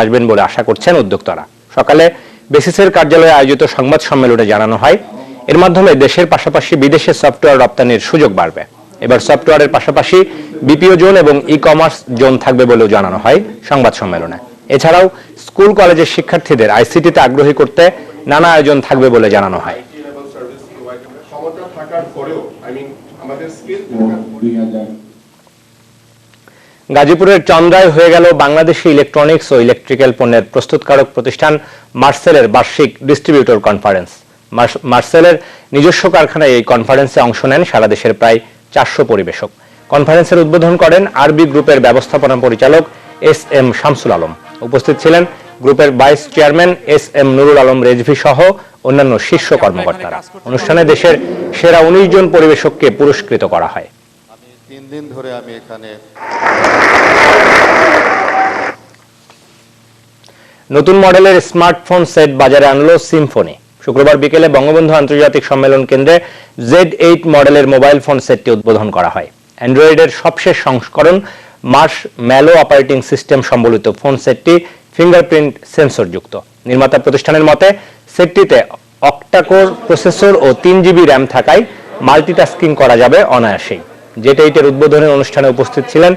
আসবেন বলে আশা করছেন উদ্যোক্তারা। সকালে বেসিসের কার্যালয়ে আয়োজিত সংবাদ সম্মেলনে জানানো হয়, এর মাধ্যমে দেশের পাশাপাশি বিদেশে সফটওয়্যার রপ্তানির সুযোগ বাড়বে। এবার সফটওয়্যারের পাশাপাশি বিপিও জোন এবং ই কমার্স জোন থাকবে বলেও জানানো হয় সংবাদ সম্মেলনে। এছাড়াও স্কুল কলেজের শিক্ষার্থীদের আইসিটিতে আগ্রহী করতে নানা আয়োজন থাকবে বলে জানানো হয়। গাজীপুরের চন্দ্রায় হয়ে গেল বাংলাদেশি ইলেকট্রনিক্স ও ইলেকট্রিক্যাল পণ্যের প্রস্তুতকারক প্রতিষ্ঠান মার্সেলের বার্ষিক ডিস্ট্রিবিউটর কনফারেন্স। মার্সেলের নিজস্ব কারখানায় এই কনফারেন্সে অংশ নেন সারা দেশের প্রায় 400 পরিবেশক। কনফারেন্সের উদ্বোধন করেন আরবি গ্রুপের ব্যবস্থাপনা পরিচালক এস.এম. শামসুল আলম। উপস্থিত ছিলেন গ্রুপের vice chairman SM. Nurul Alam Rezvi সহ অন্যান্য শীর্ষ কর্মকর্তারা। অনুষ্ঠানে দেশের সেরা 19 জন পরিবেশককে পুরস্কৃত করা হয়। 3 দিন ধরে আমি এখানে। নতুন মডেলের স্মার্টফোন সেট বাজারে আনলো সিম্ফনি। শুক্রবার বিকেলে বঙ্গবন্ধু আন্তর্জাতিক সম্মেলন কেন্দ্রে Z8 মডেলের মোবাইল ফোন সেটটি উদ্বোধন করা হয়। অ্যান্ড্রয়েডের সবশেষ সংস্করণ মার্শ ম্যালো অপারেটিং সিস্টেম সম্বলিত ফোন সেটটি ফিঙ্গারপ্রিন্ট সেন্সর যুক্ত। নির্মাতা প্রতিষ্ঠানের মতে সেটটিতে অক্টাকোর প্রসেসর ও 3 GB র্যাম থাকায় মাল্টিটাস্কিং করা যাবে অনায়াসেই। Z8 এর উদ্বোধনের অনুষ্ঠানে উপস্থিত ছিলেন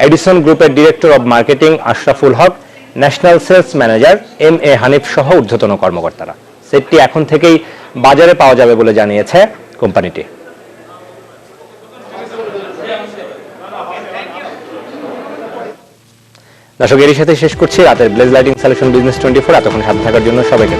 এডিসন গ্রুপের director of marketing Ashraful Haque, national sales manager M.A. Hanif সহ ঊর্ধ্বতন কর্মকর্তারা। সেটটি এখন থেকেই বাজারে পাওয়া যাবে বলে জানিয়েছে কোম্পানিটি। দর্শক, এরই সাথে শেষ করছি রাতের ব্লেজ লাইটিং সলিউশন বিজনেস 24। এতক্ষণ সাথে থাকার জন্য সবাইকে